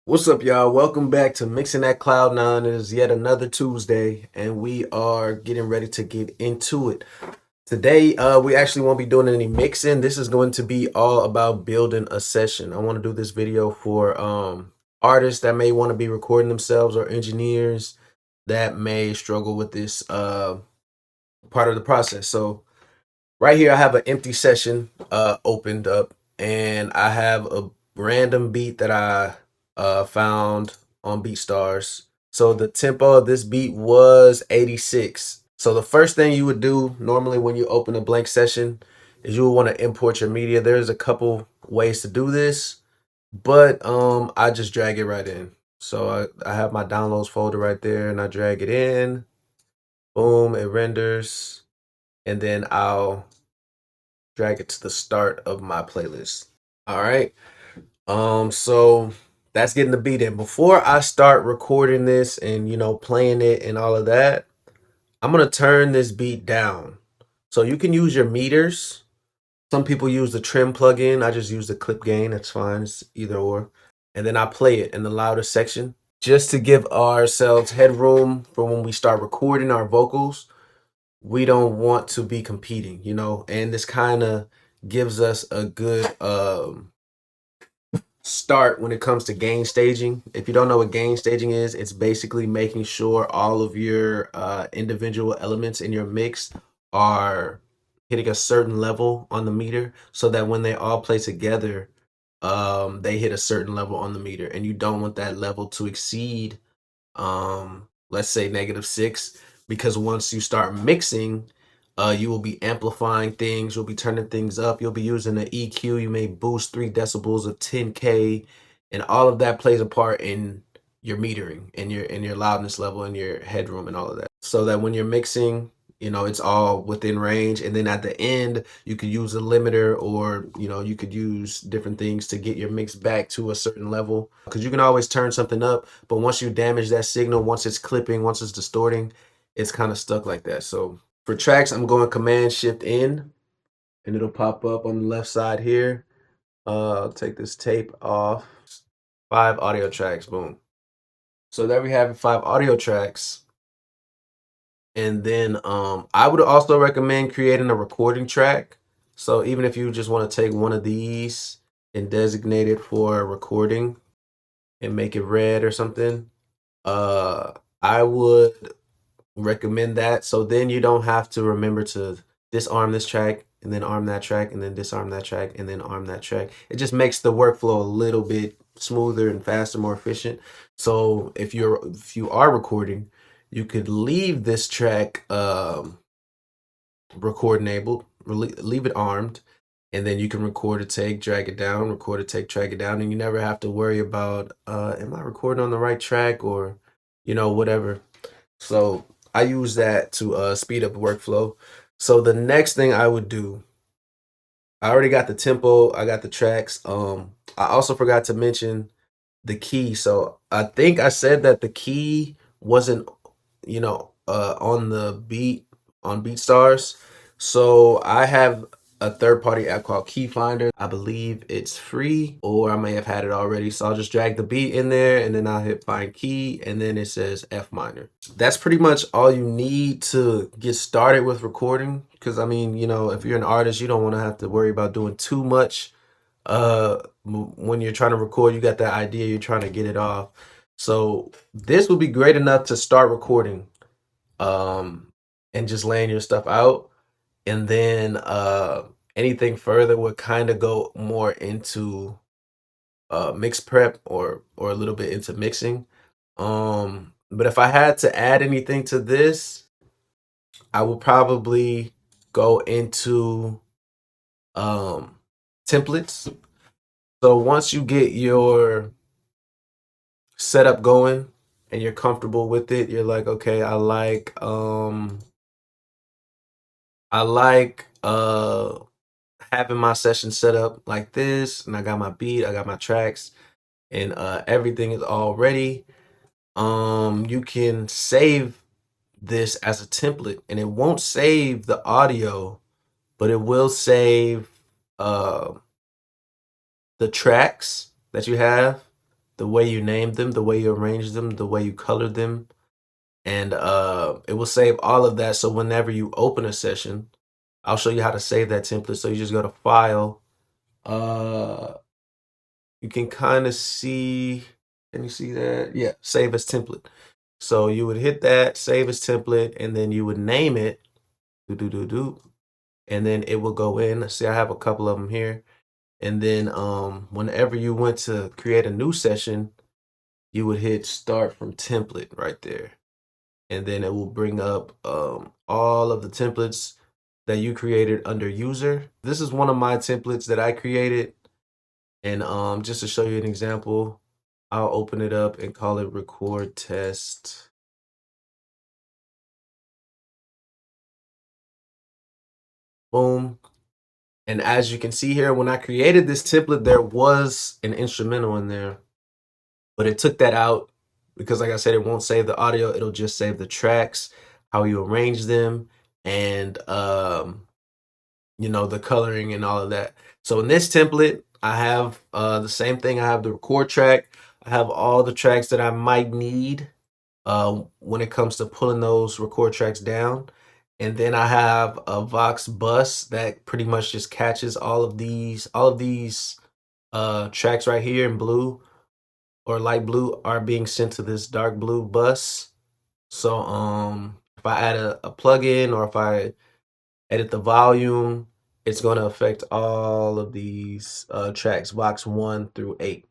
What's up, y'all? Welcome back to Mixing at Cloud9. It is yet another Tuesday, and we are getting ready to get into it. Today, we actually won't be doing any mixing. This is going to be all about building a session. I want to do this video for artists that may want to be recording themselves or engineers that may struggle with this part of the process. So right here, I have an empty session opened up, and I have a random beat that I found on BeatStars. So the tempo of this beat was 86. So the first thing you would do normally when you open a blank session is you will want to import your media. There's a couple ways to do this, but I just drag it right in. So I have my downloads folder right there, and I drag it in. Boom, it renders, and then I'll drag it to the start of my playlist. All right. So that's getting the beat in. Before I start recording this and playing it and all of that, I'm gonna turn this beat down. So you can use your meters. Some people use the trim plugin. I just use the clip gain. That's fine. It's either or. And then I play it in the louder section just to give ourselves headroom for when we start recording our vocals. We don't want to be competing, and this kind of gives us a good start when it comes to gain staging. If you don't know what gain staging is, it's basically making sure all of your individual elements in your mix are hitting a certain level on the meter so that when they all play together, they hit a certain level on the meter, and you don't want that level to exceed let's say -6, because once you start mixing, you will be amplifying things, you'll be turning things up, you'll be using an EQ, you may boost 3 decibels of 10K, and all of that plays a part in your metering and your loudness level and your headroom and all of that. So that when you're mixing, it's all within range. And then at the end, you could use a limiter, or you could use different things to get your mix back to a certain level, because you can always turn something up, but once you damage that signal, once it's clipping, once it's distorting, it's kind of stuck like that. So for tracks, I'm going Command Shift N, and it'll pop up on the left side here. I'll take this tape off. 5 audio tracks, boom. So there we have it, 5 audio tracks. And then I would also recommend creating a recording track. So even if you just want to take one of these and designate it for recording and make it red or something, I would recommend that. So then you don't have to remember to disarm this track and then arm that track and then disarm that track and then arm that track. It just makes the workflow a little bit smoother and faster, more efficient. So if you are recording, you could leave this track record enabled, leave it armed, and then you can record a take, drag it down, record a take, drag it down, and you never have to worry about am I recording on the right track, or whatever. So I use that to speed up the workflow. So the next thing I would do, I already got the tempo, I got the tracks. I also forgot to mention the key. So I think I said that the key wasn't, on the beat on BeatStars. So I have a third-party app called Key Finder. I believe it's free, or I may have had it already. So I'll just drag the beat in there, and then I'll hit find key, and then it says F minor. That's pretty much all you need to get started with recording. Because I mean, if you're an artist, you don't want to have to worry about doing too much when you're trying to record. You got that idea, you're trying to get it off. So this would be great enough to start recording and just laying your stuff out. And then anything further would kind of go more into mix prep, or a little bit into mixing. But if I had to add anything to this, I would probably go into um templates. So once you get your setup going and you're comfortable with it, you're like, okay, I like having my session set up like this, and I got my beat, I got my tracks, and everything is all ready. You can save this as a template, and it won't save the audio, but it will save uh the tracks that you have, the way you named them, the way you arranged them, the way you colored them, and it will save all of that. So whenever you open a session, I'll show you how to save that template. So you just go to File. You can kind of see. Can you see that? Yeah, Save as Template. So you would hit that, Save as Template, and then you would name it. And then it will go in. See, I have a couple of them here. And then whenever you went to create a new session, you would hit Start from Template right there. And then it will bring up all of the templates that you created under User. This is one of my templates that I created. And just to show you an example, I'll open it up and call it Record Test. Boom. And as you can see here, when I created this template, there was an instrumental in there, but it took that out because, like I said, it won't save the audio. It'll just save the tracks, how you arrange them, and the coloring and all of that. So in this template, I have the same thing. I have the record track. I have all the tracks that I might need when it comes to pulling those record tracks down. And then I have a Vox bus that pretty much just catches all of these tracks right here in blue or light blue are being sent to this dark blue bus. So if I add a plugin or if I edit the volume, it's going to affect all of these tracks, Vox 1 through 8.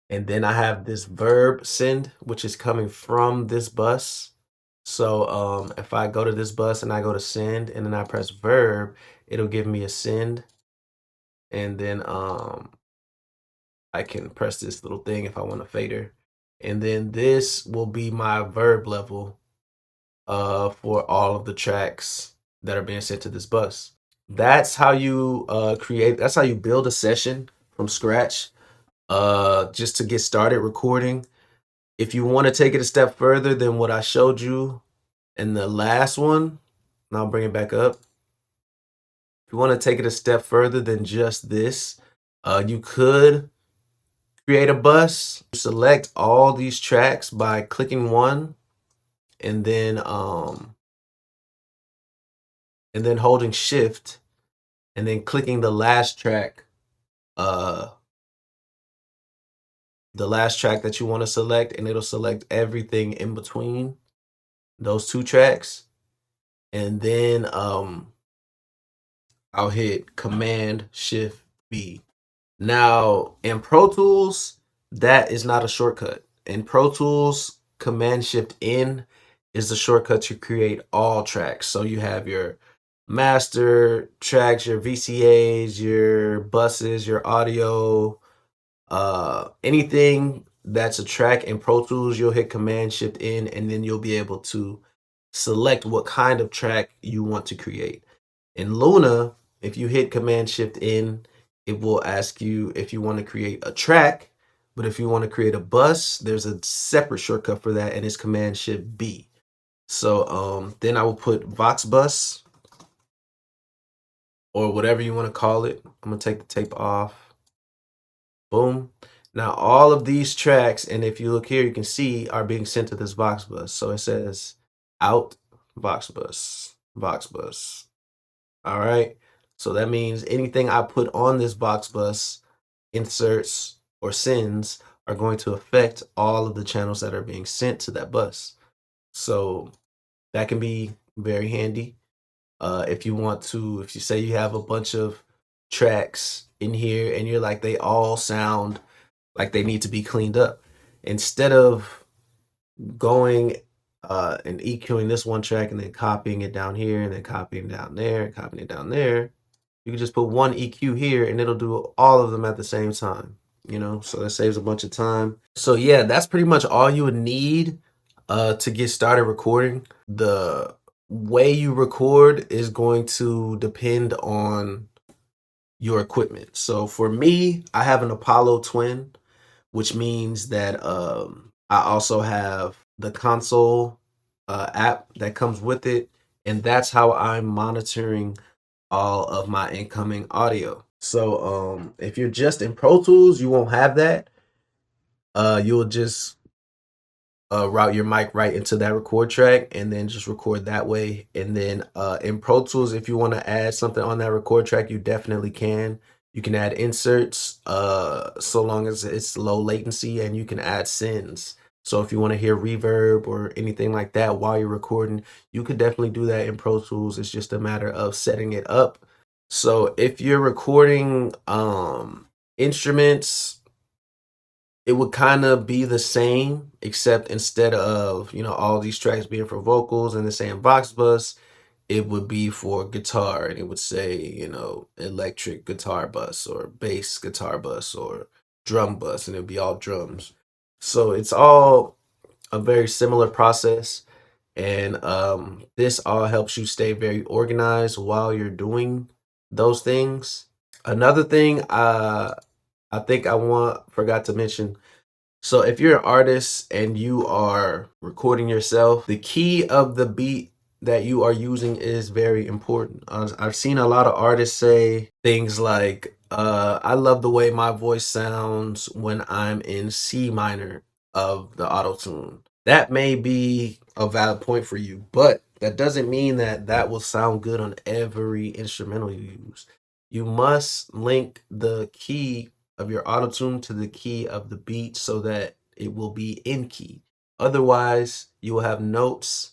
And then I have this verb send, which is coming from this bus. So if I go to this bus and I go to send and then I press verb, it'll give me a send. And then I can press this little thing if I want a fader. And then this will be my verb level for all of the tracks that are being sent to this bus. That's how you that's how you build a session from scratch just to get started recording. If you want to take it a step further than what I showed you in the last one, and I'll bring it back up. If you want to take it a step further than just this, you could create a bus. Select all these tracks by clicking one and then holding shift and then clicking the last track that you want to select, and it'll select everything in between those two tracks. And then I'll hit Command Shift B. Now in Pro Tools, that is not a shortcut. In Pro Tools, Command Shift N is the shortcut to create all tracks. So you have your master tracks, your VCAs, your buses, your audio, anything that's a track in Pro Tools, you'll hit Command Shift N, and then you'll be able to select what kind of track you want to create. In Luna, if you hit Command Shift N, it will ask you if you want to create a track, but if you want to create a bus, there's a separate shortcut for that, and it's Command Shift B. So then I will put Vox bus or whatever you want to call it. I'm gonna take the tape off. Boom. Now all of these tracks, and if you look here, you can see are being sent to this Vox bus. So it says out Vox bus, Vox bus. All right. So that means anything I put on this Vox bus, inserts or sends, are going to affect all of the channels that are being sent to that bus. So that can be very handy. If you say you have a bunch of tracks in here and you're like, they all sound like they need to be cleaned up. Instead of going and EQing this one track and then copying it down here and then copying down there and copying it down there, you can just put one EQ here and it'll do all of them at the same time, so that saves a bunch of time. So yeah, that's pretty much all you would need to get started recording. The way you record is going to depend on your equipment. So for me, I have an Apollo Twin, which means that I also have the console app that comes with it, and that's how I'm monitoring all of my incoming audio. So if you're just in Pro Tools, you won't have that. you'll just route your mic right into that record track and then just record that way. And then in Pro Tools, if you want to add something on that record track, you definitely can. You can add inserts so long as it's low latency, and you can add sends. So if you want to hear reverb or anything like that while you're recording, you could definitely do that in Pro Tools. It's just a matter of setting it up. So if you're recording instruments, it would kind of be the same, except instead of, all these tracks being for vocals and the same Vox bus, it would be for guitar, and it would say, electric guitar bus or bass guitar bus or drum bus, and it would be all drums. So it's all a very similar process, and this all helps you stay very organized while you're doing those things. Another thing I think forgot to mention, so if you're an artist and you are recording yourself, the key of the beat that you are using is very important. I've seen a lot of artists say things like, I love the way my voice sounds when I'm in C minor of the auto tune. That may be a valid point for you, but that doesn't mean that that will sound good on every instrumental you use. You must link the key of your auto tune to the key of the beat so that it will be in key. Otherwise, you will have notes,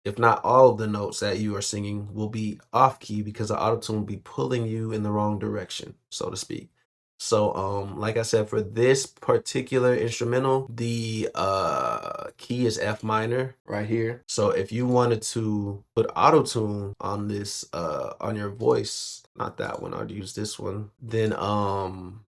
if not all of the notes that you are singing will be off key, because the auto tune will be pulling you in the wrong direction, so to speak. So like I said, for this particular instrumental, the key is F minor right here. So if you wanted to put auto tune on this on your voice, not that one, I'd use this one, then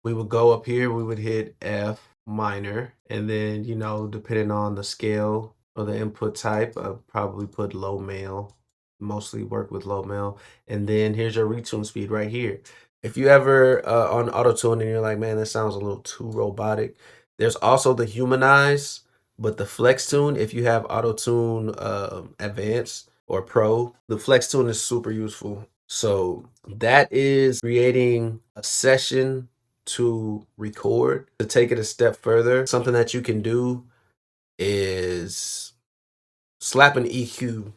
we would go up here, we would hit F minor, and then, depending on the scale or the input type, I'll probably put low male, mostly work with low male. And then here's your retune speed right here. If you ever on auto tune and you're like, man, this sounds a little too robotic, there's also the humanize, but the flex tune, if you have auto tune advanced or pro, the flex tune is super useful. So that is creating a session to record. To take it a step further, something that you can do is slap an EQ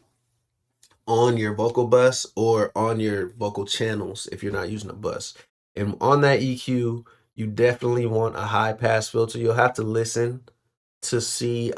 on your vocal bus or on your vocal channels if you're not using a bus. And on that EQ, you definitely want a high pass filter. You'll have to listen to see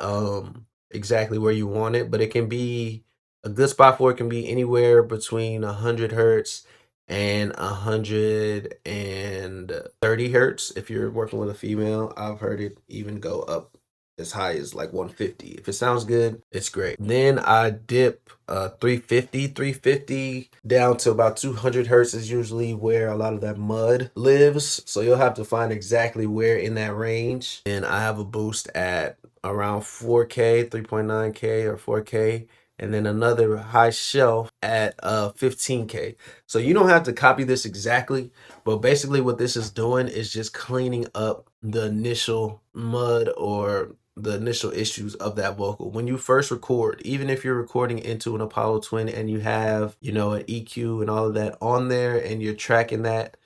exactly where you want it, but it can be a good spot for it can be anywhere between 100 hertz and 130 hertz. If you're working with a female, I've heard it even go up as high as like 150. If it sounds good, it's great. Then I dip 350 down to about 200 hertz is usually where a lot of that mud lives. So you'll have to find exactly where in that range. And I have a boost at around 4K, 3.9K or 4K, and then another high shelf at 15K. So you don't have to copy this exactly, but basically what this is doing is just cleaning up the initial mud or the initial issues of that vocal. When you first record, even if you're recording into an Apollo Twin and you have, an EQ and all of that on there and you're tracking that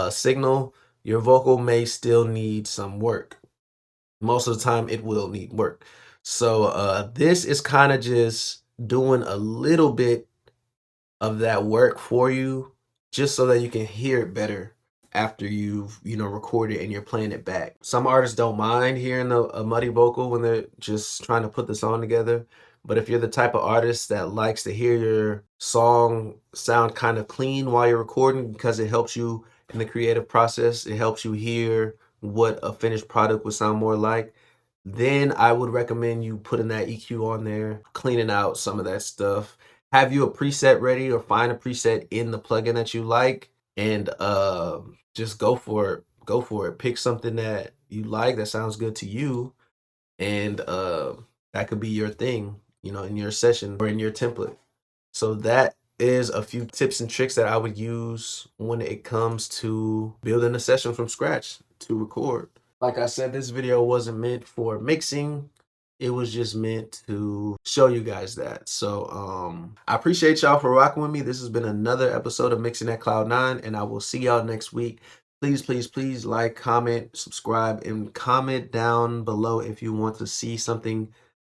signal, your vocal may still need some work. Most of the time it will need work. So this is kind of just doing a little bit of that work for you, just so that you can hear it better after you've recorded and you're playing it back. Some artists don't mind hearing a muddy vocal when they're just trying to put the song together, but if you're the type of artist that likes to hear your song sound kind of clean while you're recording, because it helps you in the creative process, it helps you hear what a finished product would sound more like, then I would recommend you putting that EQ on there, cleaning out some of that stuff. Have you a preset ready, or find a preset in the plugin that you like, and just go for it. Go for it. Pick something that you like that sounds good to you, and that could be your thing, in your session or in your template. So that is a few tips and tricks that I would use when it comes to building a session from scratch to record. Like I said, this video wasn't meant for mixing. It was just meant to show you guys that. So I appreciate y'all for rocking with me. This has been another episode of Mixing at Cloud9, and I will see y'all next week. please like, comment, subscribe, and comment down below if you want to see something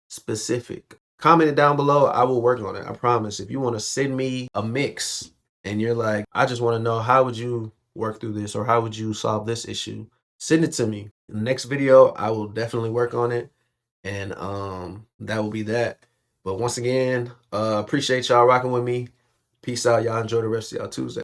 specific. Comment it down below. I will work on it. I promise. If you want to send me a mix and you're like, I just want to know how would you work through this or how would you solve this issue, send it to me. In the next video, I will definitely work on it. And that will be that. But once again, appreciate y'all rocking with me. Peace out. Y'all enjoy the rest of y'all Tuesday.